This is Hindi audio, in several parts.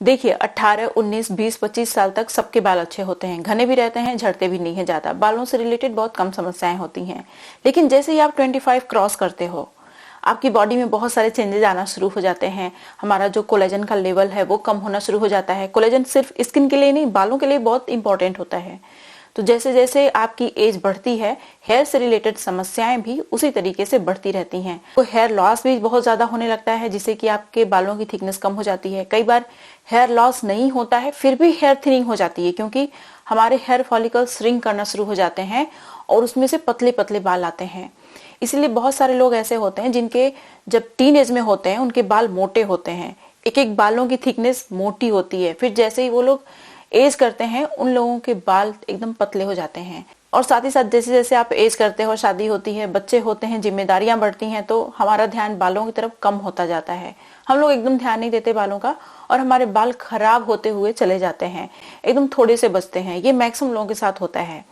देखिए 18, 19, 20, 25 साल तक सबके बाल अच्छे होते हैं, घने भी रहते हैं, झड़ते भी नहीं है ज्यादा। बालों से रिलेटेड बहुत कम समस्याएं होती हैं। लेकिन जैसे ही आप 25 क्रॉस करते हो, आपकी बॉडी में बहुत सारे चेंजेस आना शुरू हो जाते हैं। हमारा जो कोलेजन का लेवल है वो कम होना शुरू हो जाता है। कोलेजन सिर्फ स्किन के लिए नहीं, बालों के लिए बहुत इंपॉर्टेंट होता है। तो जैसे जैसे आपकी एज बढ़ती है, हेयर से रिलेटेड समस्याएं भी उसी तरीके से बढ़ती रहती हैं। तो हेयर लॉस भी बहुत ज्यादा होने लगता है, जिससे कि आपके बालों की थिकनेस कम हो जाती है। कई बार हेयर लॉस नहीं होता है, फिर भी हेयर थिनिंग हो जाती है, क्योंकि हमारे हेयर फॉलिकल्स श्रिंक करना शुरू हो जाते हैं और उसमें से पतले पतले बाल आते हैं। इसलिए बहुत सारे लोग ऐसे होते हैं जिनके जब टीन एज में होते हैं उनके बाल मोटे होते हैं, एक एक बालों की थिकनेस मोटी होती है। फिर जैसे ही वो लोग एज करते हैं उन लोगों के बाल एकदम पतले हो जाते हैं। और साथ ही साथ जैसे जैसे आप एज करते हो, शादी होती है, बच्चे होते हैं, जिम्मेदारियां बढ़ती हैं, तो हमारा ध्यान बालों की तरफ कम होता जाता है। हम लोग एकदम ध्यान नहीं देते बालों का और हमारे बाल खराब होते हुए चले जाते हैं, एकदम थोड़े से बचते हैं। ये मैक्सिमम लोगों के साथ होता है।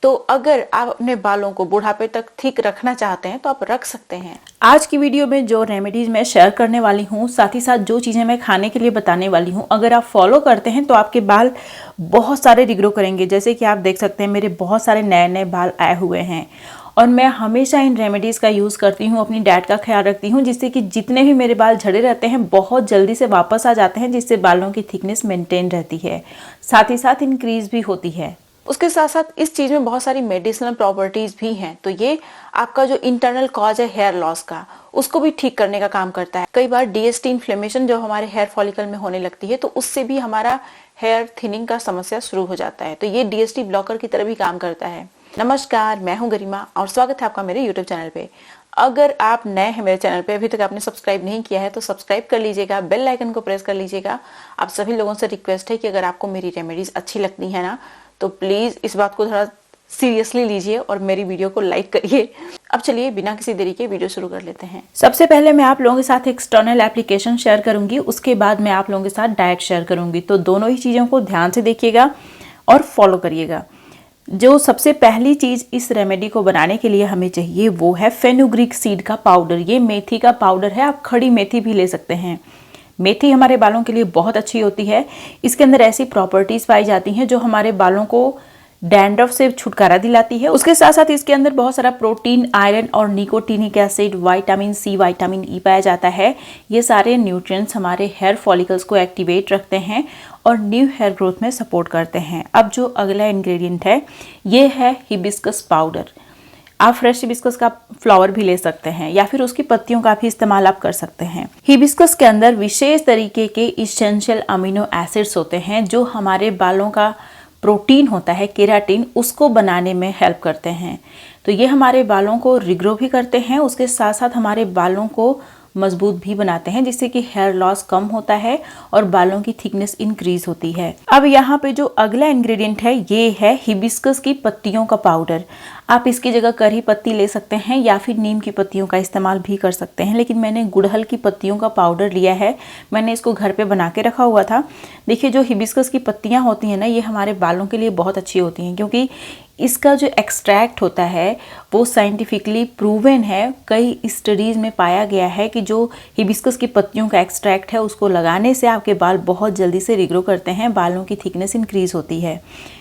तो अगर आप अपने बालों को बुढ़ापे तक ठीक रखना चाहते हैं तो आप रख सकते हैं। आज की वीडियो में जो रेमेडीज मैं शेयर करने वाली हूँ, साथ ही साथ जो चीज़ें मैं खाने के लिए बताने वाली हूँ, अगर आप फॉलो करते हैं तो आपके बाल बहुत सारे रिग्रो करेंगे। जैसे कि आप देख सकते हैं मेरे बहुत सारे नए नए बाल आए हुए हैं और मैं हमेशा इन रेमेडीज़ का यूज़ करती हूँ, अपनी डाइट का ख्याल रखती हूँ, जिससे कि जितने भी मेरे बाल झड़े रहते हैं बहुत जल्दी से वापस आ जाते हैं, जिससे बालों की थिकनेस मेंटेन रहती है, साथ ही साथ इंक्रीज भी होती है। उसके साथ साथ इस चीज में बहुत सारी मेडिसिनल प्रॉपर्टीज भी हैं। तो ये आपका जो इंटरनल कॉज है हेयर लॉस का, उसको भी ठीक करने का काम करता है। कई बार डीएसटी इन्फ्लेमेशन जो हमारे हेयर फॉलिकल में होने लगती है, तो उससे भी हमारा हेयर थिनिंग का समस्या शुरू हो जाता है। तो ये डीएसटी ब्लॉकर की तरह भी काम करता है। नमस्कार, मैं हूं गरिमा और स्वागत है आपका मेरे यूट्यूब चैनल पे। अगर आप नए हैं मेरे चैनल पे, अभी तक आपने सब्सक्राइब नहीं किया है तो सब्सक्राइब कर लीजिएगा, बेल आइकन को प्रेस कर लीजिएगा। आप सभी लोगों से रिक्वेस्ट है कि अगर आपको मेरी रेमेडीज अच्छी लगती है ना, तो प्लीज इस बात को थोड़ा सीरियसली लीजिए और मेरी वीडियो को लाइक करिए। अब चलिए बिना किसी देरी के वीडियो शुरू कर लेते हैं। सबसे पहले मैं आप लोगों के साथ एक्सटर्नल एप्लीकेशन शेयर करूंगी, उसके बाद मैं आप लोगों के साथ डाइट शेयर करूंगी। तो दोनों ही चीज़ों को ध्यान से देखिएगा और फॉलो करिएगा। जो सबसे पहली चीज़ इस रेमेडी को बनाने के लिए हमें चाहिए वो है फेनुग्रीक सीड का पाउडर। ये मेथी का पाउडर है, आप खड़ी मेथी भी ले सकते हैं। मेथी हमारे बालों के लिए बहुत अच्छी होती है। इसके अंदर ऐसी प्रॉपर्टीज पाई जाती हैं जो हमारे बालों को डैंड्रफ से छुटकारा दिलाती है। उसके साथ साथ इसके अंदर बहुत सारा प्रोटीन, आयरन और nicotinic acid, vitamin C, vitamin E पाया जाता है। ये सारे न्यूट्रिएंट्स हमारे हेयर फॉलिकल्स को एक्टिवेट रखते हैं और न्यू हेयर ग्रोथ में सपोर्ट करते हैं। अब जो अगला इंग्रेडिएंट है ये है हिबिस्कस पाउडर। आप फ्रेश हिबिस्कस का फ्लावर भी ले सकते हैं या फिर उसकी पत्तियों का भी इस्तेमाल आप कर सकते हैं। हिबिस्कस के अंदर विशेष तरीके के इसेंशियल अमीनो एसिड्स होते हैं जो हमारे बालों का प्रोटीन होता है केराटिन, उसको बनाने में हेल्प करते हैं। तो ये हमारे बालों को रिग्रो भी करते हैं, उसके साथ साथ हमारे बालों को मजबूत भी बनाते हैं, जिससे कि हेयर लॉस कम होता है और बालों की थिकनेस इंक्रीज होती है। अब यहाँ पे जो अगला इंग्रेडिएंट है ये है हिबिस्कस की पत्तियों का पाउडर। आप इसकी जगह करी पत्ती ले सकते हैं या फिर नीम की पत्तियों का इस्तेमाल भी कर सकते हैं, लेकिन मैंने गुड़हल की पत्तियों का पाउडर लिया है। मैंने इसको घर पे बना के रखा हुआ था। देखिए जो हिबिस्कस की पत्तियां होती हैं ना, ये हमारे बालों के लिए बहुत अच्छी होती हैं, क्योंकि इसका जो एक्सट्रैक्ट होता है वो साइंटिफिकली प्रूवन है। कई स्टडीज़ में पाया गया है कि जो हिबिस्कस की पत्तियों का एक्सट्रैक्ट है उसको लगाने से आपके बाल बहुत जल्दी से रिग्रो करते हैं, बालों की थिकनेस इंक्रीज होती है,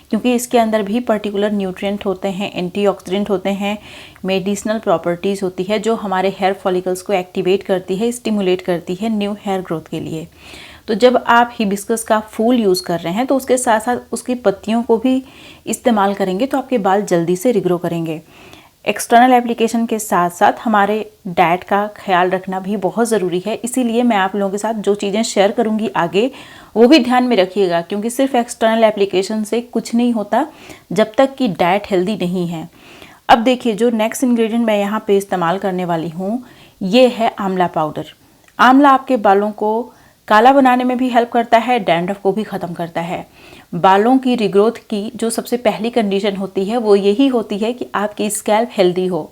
क्योंकि इसके अंदर भी पर्टिकुलर न्यूट्रिएंट होते हैं, एंटीऑक्सीडेंट होते हैं, मेडिसिनल प्रॉपर्टीज़ होती है जो हमारे हेयर फॉलिकल्स को एक्टिवेट करती है, स्टिमुलेट करती है न्यू हेयर ग्रोथ के लिए। तो जब आप हिबिस्कस का फूल यूज़ कर रहे हैं तो उसके साथ साथ उसकी पत्तियों को भी इस्तेमाल करेंगे तो आपके बाल जल्दी से रिग्रो करेंगे। एक्सटर्नल एप्लीकेशन के साथ साथ हमारे डाइट का ख्याल रखना भी बहुत ज़रूरी है। इसीलिए मैं आप लोगों के साथ जो चीज़ें शेयर करूंगी आगे वो भी ध्यान में रखिएगा, क्योंकि सिर्फ एक्सटर्नल एप्लीकेशन से कुछ नहीं होता जब तक कि डाइट हेल्दी नहीं है। अब देखिए जो नेक्स्ट इंग्रेडिएंट मैं यहाँ पे इस्तेमाल करने वाली हूँ ये है आंवला पाउडर। आंवला आपके बालों को काला बनाने में भी हेल्प करता है, डैंड्रफ को भी ख़त्म करता है। बालों की रिग्रोथ की जो सबसे पहली कंडीशन होती है वो यही होती है कि आपकी स्कैल्प हेल्दी हो,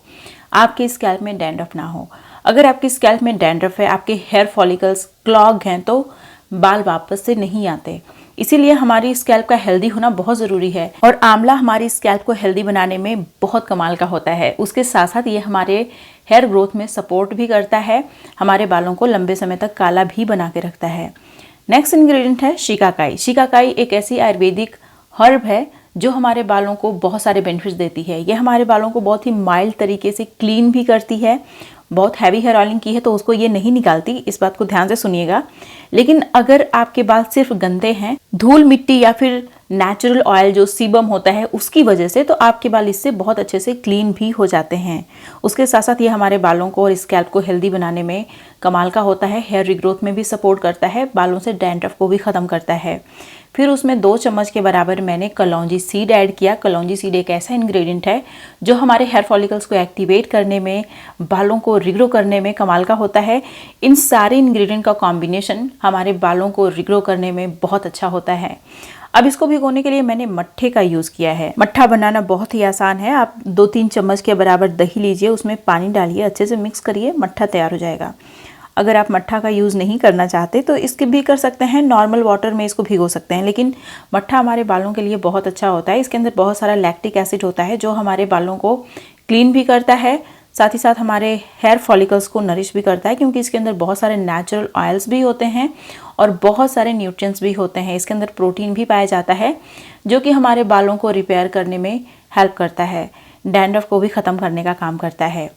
आपके स्कैल्प में डैंड्रफ ना हो। अगर आपकी स्कैल्प में डैंड्रफ है, आपके हेयर फॉलिकल्स क्लॉग हैं, तो बाल वापस से नहीं आते। इसीलिए हमारी स्कैल्प का हेल्दी होना बहुत ज़रूरी है और आंवला हमारी स्कैल्प को हेल्दी बनाने में बहुत कमाल का होता है। उसके साथ साथ ये हमारे हेयर ग्रोथ में सपोर्ट भी करता है, हमारे बालों को लंबे समय तक काला भी बना के रखता है। नेक्स्ट इंग्रेडिएंट है शिकाकाई। शिकाकाई एक ऐसी आयुर्वेदिक हर्ब है जो हमारे बालों को बहुत सारे बेनिफिट्स देती है। ये हमारे बालों को बहुत ही माइल्ड तरीके से क्लीन भी करती है। बहुत हैवी हेयर ऑयलिंग की है तो उसको ये नहीं निकालती, इस बात को ध्यान से सुनिएगा। लेकिन अगर आपके बाल सिर्फ गंदे हैं, धूल मिट्टी या फिर नेचुरल ऑयल जो सीबम होता है उसकी वजह से, तो आपके बाल इससे बहुत अच्छे से क्लीन भी हो जाते हैं। उसके साथ साथ ये हमारे बालों को और स्कैल्प को हेल्दी बनाने में कमाल का होता है। हेयर रिग्रोथ में भी सपोर्ट करता है, बालों से डैंड्रफ को भी ख़त्म करता है। फिर उसमें 2 चम्मच के बराबर मैंने कलौंजी सीड ऐड किया। कलौंजी सीड एक ऐसा इंग्रेडिएंट है जो हमारे हेयर फॉलिकल्स को एक्टिवेट करने में, बालों को रिग्रो करने में कमाल का होता है। इन सारे इंग्रेडिएंट का कॉम्बिनेशन हमारे बालों को रिग्रो करने में बहुत अच्छा होता है। अब इसको भिगोने के लिए मैंने मट्ठे का यूज़ किया है। मट्ठा बनाना बहुत ही आसान है। आप 2-3 चम्मच के बराबर दही लीजिए, उसमें पानी डालिए, अच्छे से मिक्स करिए, मट्ठा तैयार हो जाएगा। अगर आप मट्ठा का यूज़ नहीं करना चाहते तो इसके भी कर सकते हैं, नॉर्मल वाटर में इसको भिगो सकते हैं। लेकिन मट्ठा हमारे बालों के लिए बहुत अच्छा होता है। इसके अंदर बहुत सारा लैक्टिक एसिड होता है जो हमारे बालों को क्लीन भी करता है, साथ ही साथ हमारे हेयर फॉलिकल्स को नरिश भी करता है, क्योंकि इसके अंदर बहुत सारे नेचुरल ऑयल्स भी होते हैं और बहुत सारे न्यूट्रिएंट्स भी होते हैं। इसके अंदर प्रोटीन भी पाया जाता है जो कि हमारे बालों को रिपेयर करने में हेल्प करता है, डैंड्रफ को भी ख़त्म करने का काम करता है।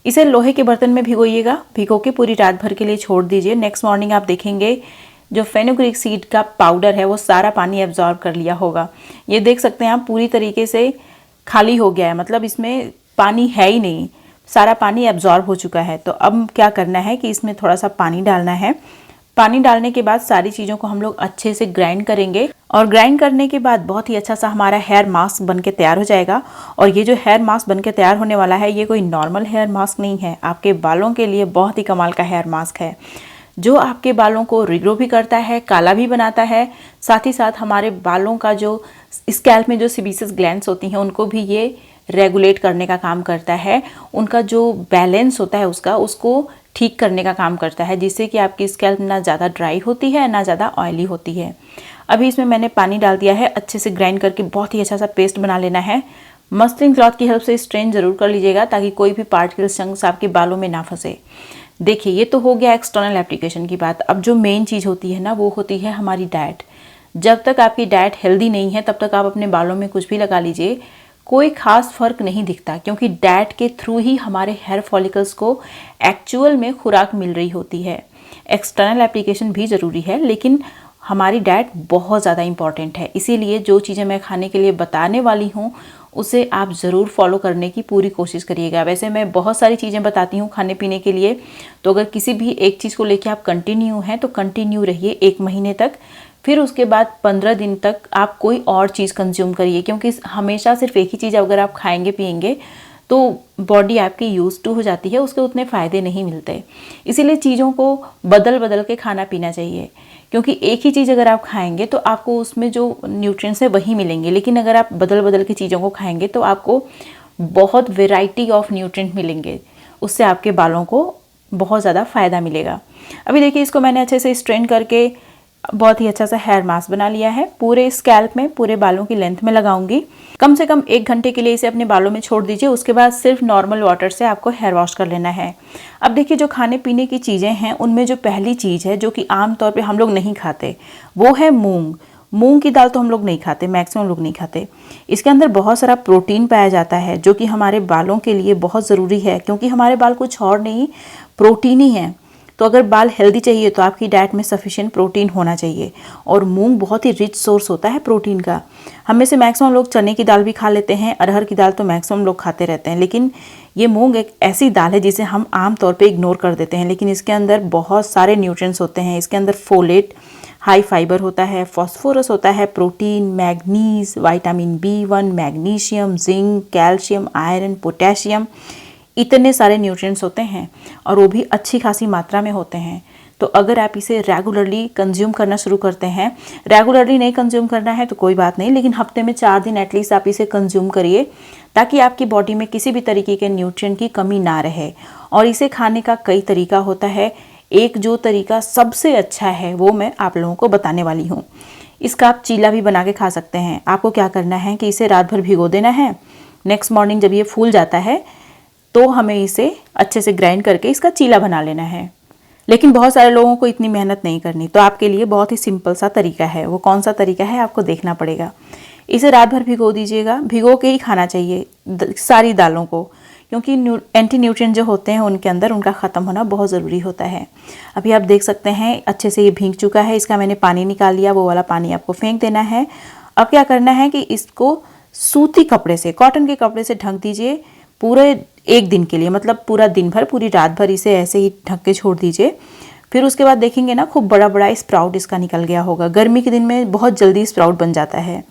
इसे लोहे के बर्तन में भिगोइएगा, भिगो के पूरी रात भर के लिए छोड़ दीजिए। नेक्स्ट मॉर्निंग आप देखेंगे जो फेनुग्रीक सीड का पाउडर है वो सारा पानी एब्जॉर्ब कर लिया होगा। ये देख सकते हैं आप, पूरी तरीके से खाली हो गया है, मतलब इसमें पानी है ही नहीं, सारा पानी एब्जॉर्ब हो चुका है। तो अब क्या करना है कि इसमें थोड़ा सा पानी डालना है। पानी डालने के बाद सारी चीज़ों को हम लोग अच्छे से ग्राइंड करेंगे और ग्राइंड करने के बाद बहुत ही अच्छा सा हमारा हेयर मास्क बनके तैयार हो जाएगा। और ये जो हेयर मास्क बनके तैयार होने वाला है ये कोई नॉर्मल हेयर मास्क नहीं है, आपके बालों के लिए बहुत ही कमाल का हेयर मास्क है जो आपके बालों को रिग्रो भी करता है, काला भी बनाता है। साथ ही साथ हमारे बालों का जो स्कैल्प में जो सीबेसियस ग्लैंड्स होती हैं उनको भी ये रेगुलेट करने का काम करता है। उनका जो बैलेंस होता है उसको ठीक करने का काम करता है, जिससे कि आपकी स्कैल्प ना ज़्यादा ड्राई होती है ना ज़्यादा ऑयली होती है। अभी इसमें मैंने पानी डाल दिया है, अच्छे से ग्राइंड करके बहुत ही अच्छा सा पेस्ट बना लेना है। मसलिन क्लॉथ की हेल्प से स्ट्रेन जरूर कर लीजिएगा ताकि कोई भी पार्टिकल्स चंक्स आपके बालों में ना फंसे। देखिए ये तो हो गया एक्सटर्नल एप्लीकेशन की बात। अब जो मेन चीज़ होती है ना वो होती है हमारी डाइट। जब तक आपकी डाइट हेल्दी नहीं है तब तक आप अपने बालों में कुछ भी लगा लीजिए, कोई खास फर्क नहीं दिखता, क्योंकि डाइट के थ्रू ही हमारे हेयर फॉलिकल्स को एक्चुअल में खुराक मिल रही होती है। एक्सटर्नल एप्लीकेशन भी ज़रूरी है लेकिन हमारी डाइट बहुत ज़्यादा इंपॉर्टेंट है। इसीलिए जो चीज़ें मैं खाने के लिए बताने वाली हूँ उसे आप ज़रूर फॉलो करने की पूरी कोशिश करिएगा। वैसे मैं बहुत सारी चीज़ें बताती हूँ खाने पीने के लिए, तो अगर किसी भी एक चीज़ को लेकर आप कंटिन्यू हैं तो कंटिन्यू रहिए 1 महीने तक। फिर उसके बाद 15 दिन तक आप कोई और चीज़ कंज्यूम करिए, क्योंकि हमेशा सिर्फ एक ही चीज़ अगर आप खाएंगे पिएंगे तो बॉडी आपकी यूज टू हो जाती है, उसके उतने फ़ायदे नहीं मिलते। इसीलिए चीज़ों को बदल बदल के खाना पीना चाहिए, क्योंकि एक ही चीज़ अगर आप खाएंगे तो आपको उसमें जो न्यूट्रिएंट्स है वही मिलेंगे, लेकिन अगर आप बदल बदल के चीज़ों को खाएंगे तो आपको बहुत वेराइटी ऑफ न्यूट्रिएंट मिलेंगे, उससे आपके बालों को बहुत ज़्यादा फ़ायदा मिलेगा। अभी देखिए इसको मैंने अच्छे से स्ट्रेन करके बहुत ही अच्छा सा हेयर मास्क बना लिया है। पूरे स्कैल्प में, पूरे बालों की लेंथ में लगाऊंगी। कम से कम 1 घंटे के लिए इसे अपने बालों में छोड़ दीजिए। उसके बाद सिर्फ नॉर्मल वाटर से आपको हेयर वॉश कर लेना है। अब देखिए जो खाने पीने की चीज़ें हैं उनमें जो पहली चीज़ है जो कि आमतौर पे हम लोग नहीं खाते वो है मूंग। मूंग की दाल तो हम लोग नहीं खाते, मैक्सिमम लोग नहीं खाते। इसके अंदर बहुत सारा प्रोटीन पाया जाता है जो कि हमारे बालों के लिए बहुत ज़रूरी है, क्योंकि हमारे बाल कुछ और नहीं, प्रोटीन ही है। तो अगर बाल हेल्दी चाहिए तो आपकी डाइट में सफिशिएंट प्रोटीन होना चाहिए, और मूंग बहुत ही रिच सोर्स होता है प्रोटीन का। हम में से मैक्सिमम लोग चने की दाल भी खा लेते हैं, अरहर की दाल तो मैक्सिमम लोग खाते रहते हैं, लेकिन ये मूंग एक ऐसी दाल है जिसे हम आम तौर पे इग्नोर कर देते हैं। लेकिन इसके अंदर बहुत सारे न्यूट्रिएंट्स होते हैं। इसके अंदर फोलेट, हाई फाइबर होता है, फॉस्फोरस होता है, protein, manganese, vitamin B1, magnesium, zinc, calcium, iron, potassium, इतने सारे न्यूट्रिएंट्स होते हैं और वो भी अच्छी खासी मात्रा में होते हैं। तो अगर आप इसे रेगुलरली कंज्यूम करना शुरू करते हैं, रेगुलरली नहीं कंज्यूम करना है तो कोई बात नहीं, लेकिन हफ्ते में 4 दिन एटलीस्ट आप इसे कंज्यूम करिए ताकि आपकी बॉडी में किसी भी तरीके के न्यूट्रिएंट की कमी ना रहे। और इसे खाने का कई तरीका होता है। एक जो तरीका सबसे अच्छा है वो मैं आप लोगों को बताने वाली हूँ। इसका आप चीला भी बना के खा सकते हैं। आपको क्या करना है कि इसे रात भर भिगो देना है। नेक्स्ट मॉर्निंग जब ये फूल जाता है तो हमें इसे अच्छे से ग्राइंड करके इसका चीला बना लेना है। लेकिन बहुत सारे लोगों को इतनी मेहनत नहीं करनी, तो आपके लिए बहुत ही सिंपल सा तरीका है। वो कौन सा तरीका है आपको देखना पड़ेगा। इसे रात भर भिगो दीजिएगा, भिगो के ही खाना चाहिए सारी दालों को, क्योंकि एंटी न्यूट्रिएंट जो होते हैं उनके अंदर उनका ख़त्म होना बहुत ज़रूरी होता है। अभी आप देख सकते हैं अच्छे से ये भीग चुका है, इसका मैंने पानी निकाल लिया, वो वाला पानी आपको फेंक देना है। अब क्या करना है कि इसको सूती कपड़े से, कॉटन के कपड़े से ढक दीजिए पूरे एक दिन के लिए, मतलब पूरा दिन भर, पूरी रात भर इसे ऐसे ही ढक के छोड़ दीजिए। फिर उसके बाद देखेंगे ना खूब बड़ा बड़ा स्प्राउट इसका निकल गया होगा। गर्मी के दिन में बहुत जल्दी स्प्राउट बन जाता है,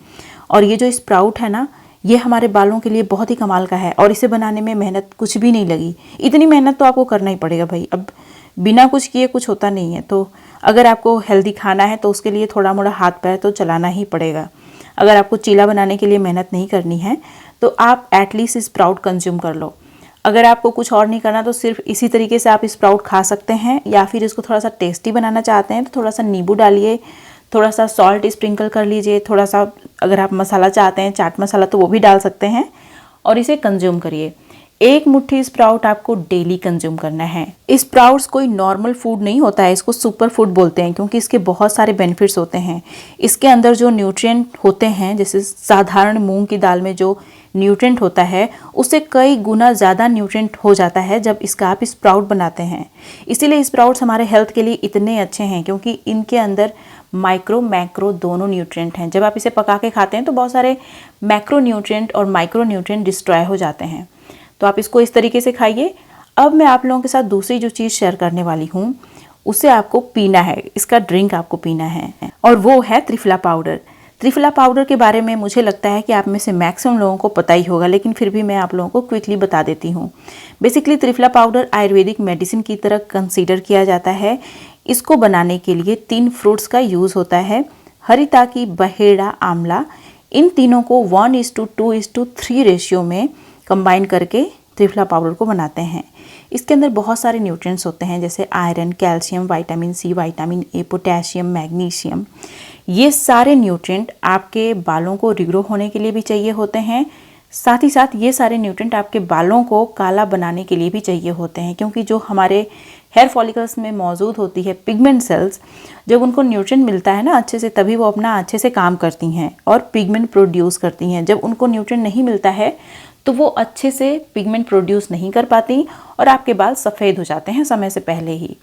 और ये जो स्प्राउट है ना, ये हमारे बालों के लिए बहुत ही कमाल का है, और इसे बनाने में मेहनत कुछ भी नहीं लगी। इतनी मेहनत तो आपको करना ही पड़ेगा भाई, अब बिना कुछ किए कुछ होता नहीं है। तो अगर आपको हेल्दी खाना है तो उसके लिए थोड़ा मोड़ा हाथ पैर तो चलाना ही पड़ेगा। अगर आपको चीला बनाने के लिए मेहनत नहीं करनी है तो आप एटलीस्ट स्प्राउट कंज्यूम कर लो। अगर आपको कुछ और नहीं करना तो सिर्फ इसी तरीके से आप स्प्राउट खा सकते हैं, या फिर इसको थोड़ा सा टेस्टी बनाना चाहते हैं तो थोड़ा सा नींबू डालिए, थोड़ा सा सॉल्ट स्प्रिंकल कर लीजिए, थोड़ा सा अगर आप मसाला चाहते हैं चाट मसाला तो वो भी डाल सकते हैं, और इसे कंज्यूम करिए। एक मुट्ठी स्प्राउट आपको डेली कंज्यूम करना है। स्प्राउट्स कोई नॉर्मल फूड नहीं होता है, इसको सुपर फूड बोलते हैं, क्योंकि इसके बहुत सारे बेनिफिट्स होते हैं। इसके अंदर जो न्यूट्रिएंट होते हैं, जैसे साधारण मूंग की दाल में जो न्यूट्रिएंट होता है उससे कई गुना ज़्यादा न्यूट्रिएंट हो जाता है जब इसका आप स्प्राउट बनाते हैं। इसीलिए स्प्राउट्स हमारे हेल्थ के लिए इतने अच्छे हैं, क्योंकि इनके अंदर माइक्रो मैक्रो दोनों न्यूट्रिएंट हैं। जब आप इसे पका के खाते हैं तो बहुत सारे मैक्रो न्यूट्रिएंट और माइक्रो न्यूट्रिएंट डिस्ट्रॉय हो जाते हैं। तो आप इसको इस तरीके से खाइए। अब मैं आप लोगों के साथ दूसरी जो चीज़ शेयर करने वाली हूँ, उसे आपको पीना है, इसका ड्रिंक आपको पीना है, और वो है त्रिफला पाउडर। त्रिफला पाउडर के बारे में मुझे लगता है कि आप में से मैक्सिमम लोगों को पता ही होगा, लेकिन फिर भी मैं आप लोगों को क्विकली बता देती हूँ। Basically triphala powder Ayurvedic medicine की तरह कंसीडर किया जाता है। इसको बनाने के लिए 3 फ्रूट्स का यूज़ होता है, हरिताकी, बहेड़ा, आंवला। इन तीनों को 1:2:3 रेशियो में कंबाइन करके त्रिफला पाउडर को बनाते हैं। इसके अंदर बहुत सारे न्यूट्रिएंट्स होते हैं, जैसे iron, calcium, vitamin C, vitamin A, potassium, magnesium. ये सारे न्यूट्रिएंट आपके बालों को रिग्रो होने के लिए भी चाहिए होते हैं। साथ ही साथ ये सारे न्यूट्रिएंट आपके बालों को काला बनाने के लिए भी चाहिए होते हैं, क्योंकि जो हमारे हेयर फॉलिकल्स में मौजूद होती है पिगमेंट सेल्स, जब उनको न्यूट्रिएंट मिलता है ना अच्छे से, तभी वो अपना अच्छे से काम करती हैं और पिगमेंट प्रोड्यूस करती हैं। जब उनको न्यूट्रिएंट नहीं मिलता है तो वो अच्छे से पिगमेंट प्रोड्यूस नहीं कर पाती और आपके बाल सफ़ेद हो जाते हैं समय से पहले ही।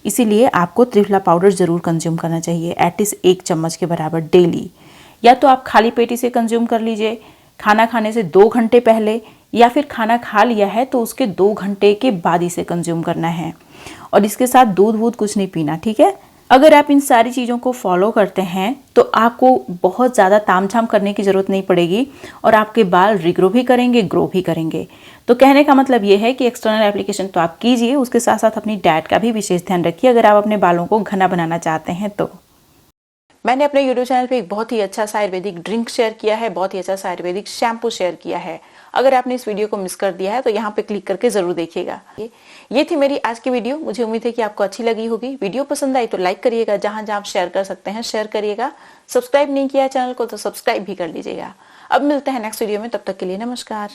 इसीलिए आपको त्रिफला पाउडर ज़रूर कंज्यूम करना चाहिए, एटलीस्ट 1 चम्मच के बराबर डेली। या तो आप खाली पेट इसे कंज्यूम कर लीजिए खाना खाने से 2 घंटे पहले, या फिर खाना खा लिया है तो उसके 2 घंटे के बाद इसे कंज्यूम करना है, और इसके साथ दूध वूध कुछ नहीं पीना, ठीक है। अगर आप इन सारी चीज़ों को फॉलो करते हैं तो आपको बहुत ज़्यादा तामझाम करने की ज़रूरत नहीं पड़ेगी, और आपके बाल रिग्रो भी करेंगे, ग्रो भी करेंगे। तो कहने का मतलब ये है कि एक्सटर्नल एप्लीकेशन तो आप कीजिए, उसके साथ साथ अपनी डाइट का भी विशेष ध्यान रखिए अगर आप अपने बालों को घना बनाना चाहते हैं तो। मैंने अपने यूट्यूब चैनल पे एक बहुत ही अच्छा सा आयुर्वेदिक ड्रिंक शेयर किया है, बहुत ही अच्छा सा आयुर्वेदिक शैम्पू शेयर किया है। अगर आपने इस वीडियो को मिस कर दिया है तो यहाँ पे क्लिक करके जरूर देखिएगा। ये थी मेरी आज की वीडियो। मुझे उम्मीद है कि आपको अच्छी लगी होगी। वीडियो पसंद आई तो लाइक करिएगा, जहां जहां आप शेयर कर सकते हैं शेयर करिएगा। सब्सक्राइब नहीं किया चैनल को तो सब्सक्राइब भी कर लीजिएगा। अब मिलते हैं नेक्स्ट वीडियो में, तब तक के लिए नमस्कार।